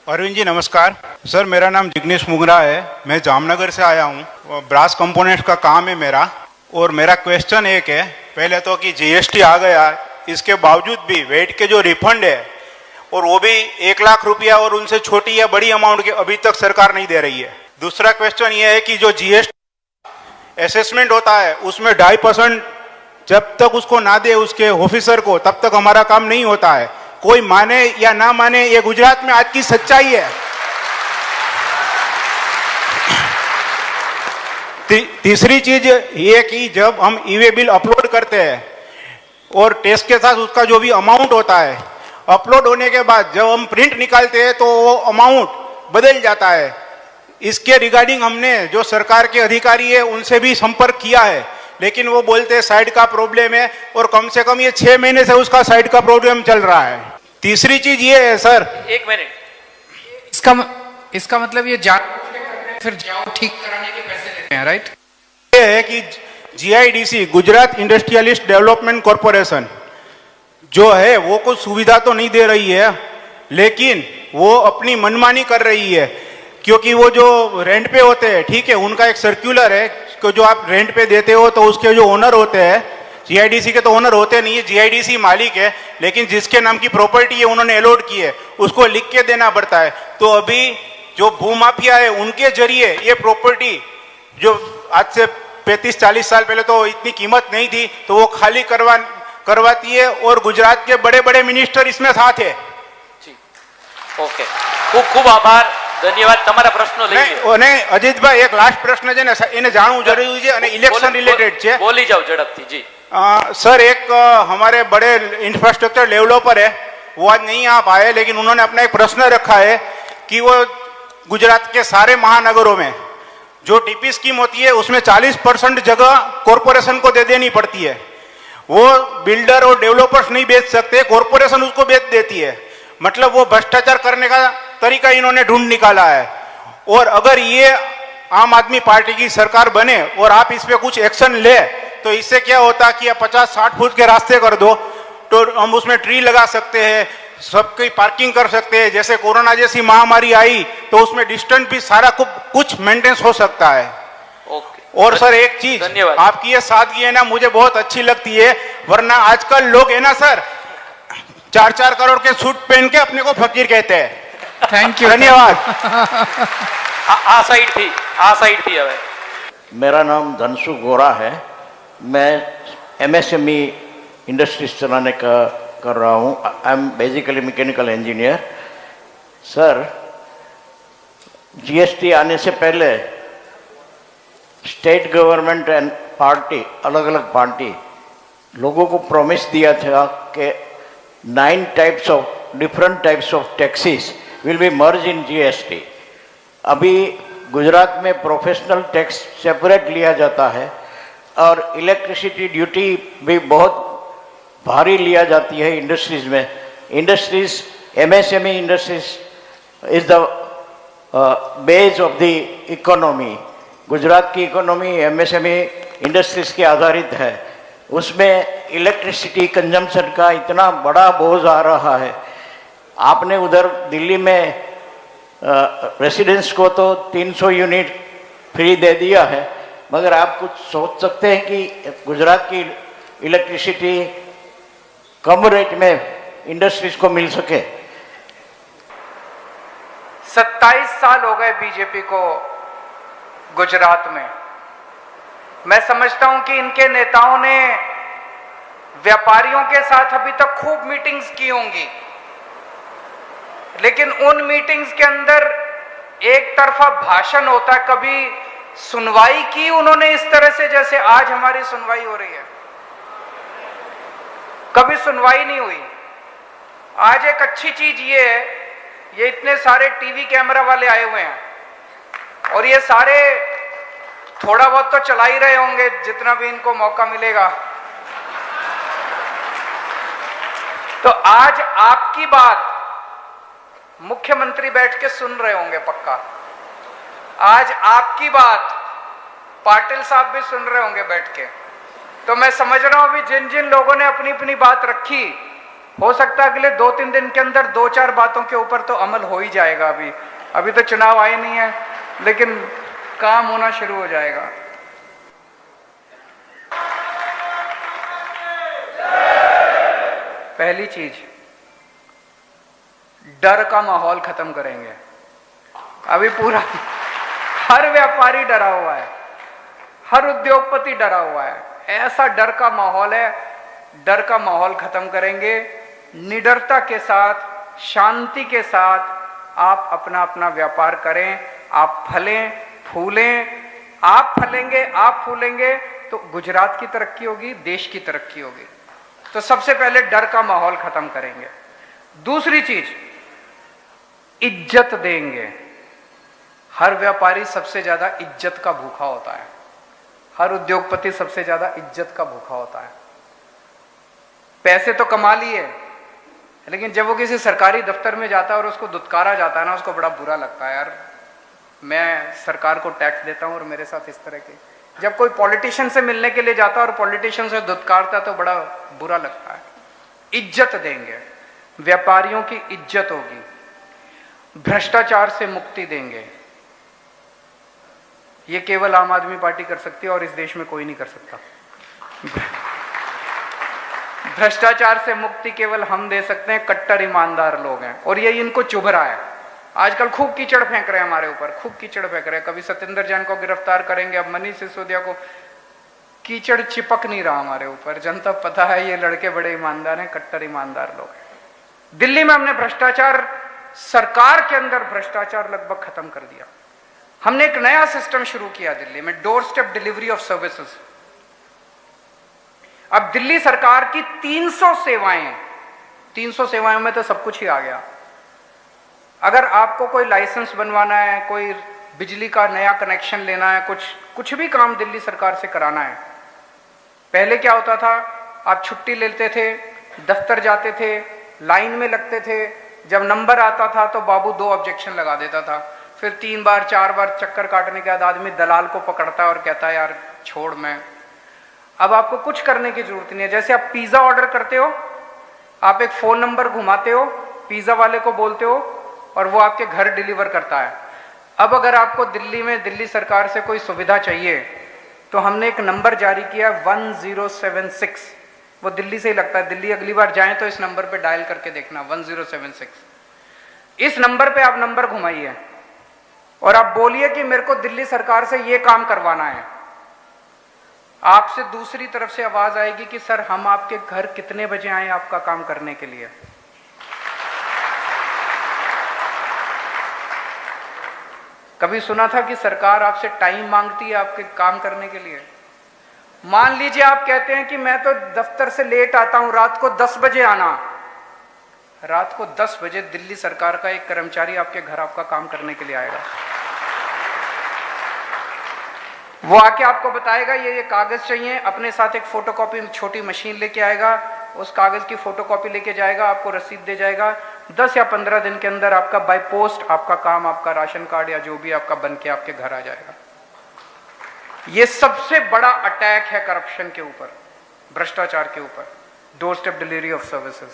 अरविंद जी नमस्कार सर, मेरा नाम जिग्नेश मुगरा है। मैं जामनगर से आया हूँ। ब्रास कंपोनेंट्स का काम है मेरा। और मेरा क्वेश्चन एक है, पहले तो कि जीएसटी आ गया, इसके बावजूद भी वेट के जो रिफंड है और वो भी 1 लाख रुपया और उनसे छोटी या बड़ी अमाउंट के अभी तक सरकार नहीं दे रही है। दूसरा क्वेश्चन ये है कि जो जीएसटी असेसमेंट होता है उसमें 2.5% जब तक उसको ना दे उसके ऑफिसर को, तब तक हमारा काम नहीं होता है। कोई माने या ना माने, ये गुजरात में आज की सच्चाई है। तीसरी चीज ये कि जब हम ई-वे बिल अपलोड करते हैं और टैक्स के साथ उसका जो भी अमाउंट होता है, अपलोड होने के बाद जब हम प्रिंट निकालते हैं तो वो अमाउंट बदल जाता है। इसके रिगार्डिंग हमने जो सरकार के अधिकारी है उनसे भी संपर्क किया है, लेकिन वो बोलते हैं साइड का प्रॉब्लम है, और कम से कम ये 6 महीने से उसका साइड का प्रॉब्लम चल रहा है। तीसरी चीज ये है सर, 1 मिनट, इसका मतलब ये फिर जाओ ठीक कराने के पैसे लेते हैं, राइट? ये है कि GIDC, Gujarat industrialist development corporation जो है वो कुछ सुविधा तो नहीं दे रही है, लेकिन वो अपनी मनमानी कर रही है। क्योंकि वो जो रेंट पे होते हैं, ठीक है, उनका एक सर्कुलर है कि जो आप रेंट पे देते हो तो उसके जो ओनर होते हैं, जीआईडीसी के तो ओनर होते नहीं है, जीआईडीसी मालिक है, लेकिन जिसके नाम की प्रॉपर्टी है उन्होंने अलॉट की है, उसको लिख के देना पड़ता है। तो अभी जो भूमाफिया है उनके जरिए ये प्रॉपर्टी, जो आज से 35-40 साल पहले तो इतनी कीमत नहीं थी, तो वो खाली करवाती है, और गुजरात के बड़े बड़े मिनिस्टर इसमें साथ है। ओके, खूब खूब आभार, धन्यवाद। તમારા પ્રશ્નો લઈએ અને અજીતભાઈ એક લાસ્ટ પ્રશ્ન છે ને, એને જાણવું જરૂરી છે અને ઇલેક્શન રિલેટેડ છે। બોલી જાઓ ઝડપથી જી। सर, एक हमारे बड़े इंफ्रास्ट्रक्चर डेवलपर है, वो आज नहीं आ पाए, लेकिन उन्होंने अपना एक प्रश्न रखा है कि वो गुजरात के सारे महानगरों में जो टीपी स्कीम होती है उसमें 40% जगह कॉरपोरेशन को दे देनी पड़ती है। वो बिल्डर और डेवलपर्स नहीं बेच सकते, कॉरपोरेशन उसको बेच देती है। मतलब वो भ्रष्टाचार करने का तरीका इन्होंने ढूंढ निकाला है। और अगर ये आम आदमी पार्टी की सरकार बने और आप इस पे कुछ एक्शन ले, तो इससे क्या होता कि 50-60 फुट के रास्ते कर दो, तो हम उसमें ट्री लगा सकते हैं, सबकी पार्किंग कर सकते हैं। जैसे कोरोना जैसी महामारी आई तो उसमें डिस्टेंस भी सारा कुछ मेंटेनेंस हो सकता है। ओके। और सर एक चीज, आपकी ये सादगी है ना, मुझे बहुत अच्छी लगती है। वरना आजकल लोग है ना सर, 4-4 करोड़ के सूट पहन के अपने को फकीर कहते हैं। थैंक यू, धन्यवाद। आ साइड थी हवे। मेरा नाम धनसु गोरा है। मैं एमएसएमई इंडस्ट्रीज चलाने का कर रहा हूँ। I am basically mechanical engineer. Sir, GST आने से पहले स्टेट गवर्नमेंट एंड पार्टी, अलग अलग पार्टी लोगों को प्रॉमिस दिया था कि 9 different types of taxes will be merge in GST. अभी गुजरात में प्रोफेशनल टैक्स सेपरेट लिया जाता है और इलेक्ट्रिसिटी ड्यूटी भी बहुत भारी लिया जाती है इंडस्ट्रीज में। Industries, MSME industries is the base of the economy. Gujarat की इकोनॉमी एमएसएमई इंडस्ट्रीज के आधारित है। उसमें इलेक्ट्रिसिटी कंजम्पशन का इतना बड़ा बोझ आ रहा है। आपने उधर दिल्ली में रेसिडेंट्स को तो 300 यूनिट फ्री दे दिया है, मगर आप कुछ सोच सकते हैं कि गुजरात की इलेक्ट्रिसिटी कम रेट में इंडस्ट्रीज को मिल सके? 27 साल हो गए बीजेपी को गुजरात में। मैं समझता हूं कि इनके नेताओं ने व्यापारियों के साथ अभी तक खूब मीटिंग्स की होंगी, लेकिन उन मीटिंग्स के अंदर एक तरफा भाषण होता है। कभी सुनवाई की उन्होंने इस तरह से जैसे आज हमारी सुनवाई हो रही है? कभी सुनवाई नहीं हुई। आज एक अच्छी चीज ये है, ये इतने सारे टीवी कैमरा वाले आए हुए हैं और ये सारे थोड़ा बहुत तो चला ही रहे होंगे जितना भी इनको मौका मिलेगा। तो आज आपकी बात मुख्यमंत्री बैठ के सुन रहे होंगे पक्का। आज आपकी बात पाटिल साहब भी सुन रहे होंगे बैठ के। तो मैं समझ रहा हूं अभी जिन जिन लोगों ने अपनी अपनी बात रखी, हो सकता है अगले 2-3 दिन के अंदर 2-4 बातों के ऊपर तो अमल हो ही जाएगा। अभी तो चुनाव आए नहीं है, लेकिन काम होना शुरू हो जाएगा। पहली चीज, डर का माहौल खत्म करेंगे। अभी पूरा हर व्यापारी डरा हुआ है, हर उद्योगपति डरा हुआ है, ऐसा डर का माहौल है। डर का माहौल खत्म करेंगे। निडरता के साथ, शांति के साथ आप अपना अपना व्यापार करें। आप फलें फूलें, आप फलेंगे, आप फूलेंगे तो गुजरात की तरक्की होगी, देश की तरक्की होगी। तो सबसे पहले डर का माहौल खत्म करेंगे। दूसरी चीज, इज्जत देंगे। हर व्यापारी सबसे ज्यादा इज्जत का भूखा होता है, हर उद्योगपति सबसे ज्यादा इज्जत का भूखा होता है। पैसे तो कमा लिए, लेकिन जब वो किसी सरकारी दफ्तर में जाता है और उसको दुत्कारा जाता है ना, उसको बड़ा बुरा लगता है। यार मैं सरकार को टैक्स देता हूं और मेरे साथ इस तरह के। जब कोई पॉलिटिशियन से मिलने के लिए जाता है और पॉलिटिशियन से दुत्कारता तो बड़ा बुरा लगता है। इज्जत देंगे, व्यापारियों की इज्जत होगी। भ्रष्टाचार से मुक्ति देंगे। ये केवल आम आदमी पार्टी कर सकती है और इस देश में कोई नहीं कर सकता। भ्रष्टाचार से मुक्ति केवल हम दे सकते हैं, कट्टर ईमानदार लोग हैं, और ये इनको चुभ रहा है। आजकल खूब कीचड़ फेंक रहे हैं हमारे ऊपर, खूब कीचड़ फेंक रहे हैं। कभी सत्येंद्र जैन को गिरफ्तार करेंगे, अब मनीष सिसोदिया को। कीचड़ चिपक नहीं रहा हमारे ऊपर। जनता पता है ये लड़के बड़े ईमानदार हैं, कट्टर ईमानदार लोग हैं। दिल्ली में हमने भ्रष्टाचार, सरकार के अंदर भ्रष्टाचार लगभग खत्म कर दिया। हमने एक नया सिस्टम शुरू किया दिल्ली में, door step delivery of services. अब दिल्ली सरकार की 300 सेवाएं, 300 सेवाओं में तो सब कुछ ही आ गया। अगर आपको कोई लाइसेंस बनवाना है, कोई बिजली का नया कनेक्शन लेना है, कुछ भी काम दिल्ली सरकार से कराना है। पहले क्या होता था, आप छुट्टी लेते थे, दफ्तर जाते थे, लाइन में लगते थे। जब नंबर आता था तो बाबू 2 ऑब्जेक्शन लगा देता था। फिर 3 बार 4 बार चक्कर काटने के बाद आदमी दलाल को पकड़ता है और कहता है यार छोड़ मैं। अब आपको कुछ करने की जरूरत नहीं है। जैसे आप पिज्जा ऑर्डर करते हो, आप एक फोन नंबर घुमाते हो, पिज्जा वाले को बोलते हो और वो आपके घर डिलीवर करता है। अब अगर आपको दिल्ली में, दिल्ली सरकार से कोई सुविधा चाहिए तो हमने एक नंबर जारी किया 1076। वो दिल्ली से ही लगता है। दिल्ली अगली बार जाएं तो इस नंबर पे डायल करके देखना 1076। इस नंबर पे आप नंबर घुमाइए और आप बोलिए कि मेरे को दिल्ली सरकार से ये काम करवाना है। आपसे दूसरी तरफ से आवाज आएगी कि सर हम आपके घर कितने बजे आए आपका काम करने के लिए। कभी सुना था कि सरकार आपसे टाइम मांगती है आपके काम करने के लिए? मान लीजिए आप कहते हैं कि मैं तो दफ्तर से लेट आता हूं, रात को 10 बजे आना। रात को 10 बजे दिल्ली सरकार का एक कर्मचारी आपके घर आपका काम करने के लिए आएगा। वो आके आपको बताएगा ये कागज चाहिए, अपने साथ एक फोटोकॉपी छोटी मशीन लेके आएगा, उस कागज की फोटोकॉपी लेके जाएगा, आपको रसीद दे जाएगा। 10 या 15 दिन के अंदर आपका बाय पोस्ट आपका काम, आपका राशन कार्ड या जो भी आपका बन के आपके घर आ जाएगा। ये सबसे बड़ा अटैक है करप्शन के ऊपर, भ्रष्टाचार के ऊपर, door step delivery of services.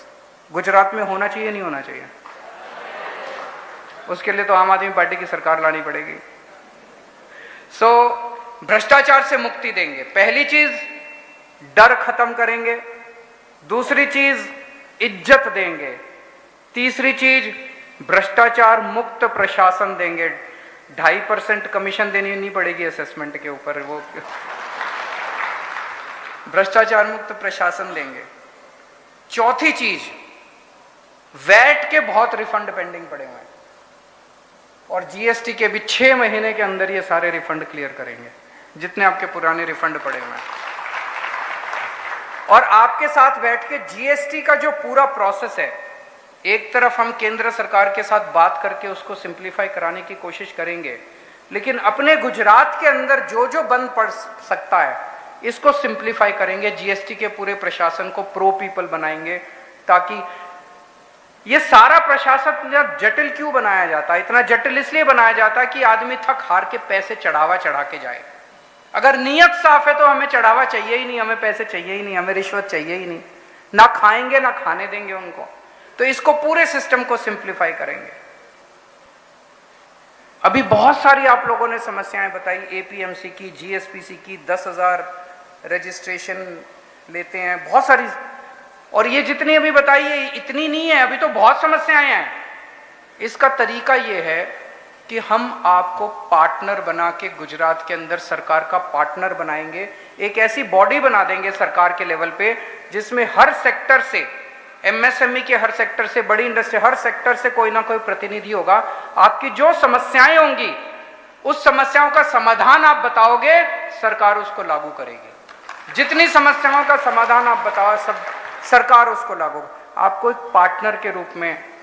Gujarat में होना चाहिए, नहीं होना चाहिए? उसके लिए तो आम आदमी पार्टी की सरकार लानी पड़ेगी। भ्रष्टाचार से मुक्ति देंगे। पहली चीज डर खत्म करेंगे, दूसरी चीज इज्जत देंगे, तीसरी चीज भ्रष्टाचार मुक्त प्रशासन देंगे। 2.5% कमीशन देनी नहीं पड़ेगी असेसमेंट के ऊपर, वो भ्रष्टाचार मुक्त प्रशासन देंगे। चौथी चीज, वैट के बहुत रिफंड पेंडिंग पड़े हुए हैं और जीएसटी के भी 6 महीने के अंदर ये सारे रिफंड क्लियर करेंगे, जितने आपके पुराने रिफंड पड़े हुए हैं। और आपके साथ बैठ के जीएसटी का जो पूरा प्रोसेस है, एक तरफ हम केंद्र सरकार के साथ बात करके उसको सिंप्लीफाई कराने की कोशिश करेंगे, लेकिन अपने गुजरात के अंदर जो जो बंद पड़ सकता है इसको सिंप्लीफाई करेंगे। जीएसटी के पूरे प्रशासन को प्रो पीपल बनाएंगे, ताकि ये सारा प्रशासन इतना जटिल क्यों बनाया जाता है? इतना जटिल इसलिए बनाया जाता है कि आदमी थक हार के पैसे चढ़ा के जाए। अगर नीयत साफ है तो हमें चढ़ावा चाहिए ही नहीं, हमें पैसे चाहिए ही नहीं, हमें रिश्वत चाहिए ही नहीं। ना खाएंगे ना खाने देंगे उनको। तो इसको पूरे सिस्टम को सिंप्लीफाई करेंगे। अभी बहुत सारी आप लोगों ने समस्याएं बताई, एपीएमसी की, जीएसपीसी की, 10,000 रजिस्ट्रेशन लेते हैं, बहुत सारी। और ये जितनी अभी बताई है इतनी नहीं है, अभी तो बहुत समस्याएं हैं। इसका तरीका ये है कि हम आपको पार्टनर बना के गुजरात के अंदर सरकार का पार्टनर बनाएंगे। एक ऐसी बॉडी बना देंगे सरकार के लेवल पे जिसमें हर सेक्टर से, एमएसएमई के हर सेक्टर से, बड़ी इंडस्ट्री हर सेक्टर से कोई ना कोई प्रतिनिधि होगा। आपकी जो समस्याएं होंगी उस समस्याओं का समाधान आप बताओगे, सरकार उसको लागू करेगी। जितनी समस्याओं का समाधान आप बताओ सब सरकार उसको लागू। आपको एक पार्टनर के रूप में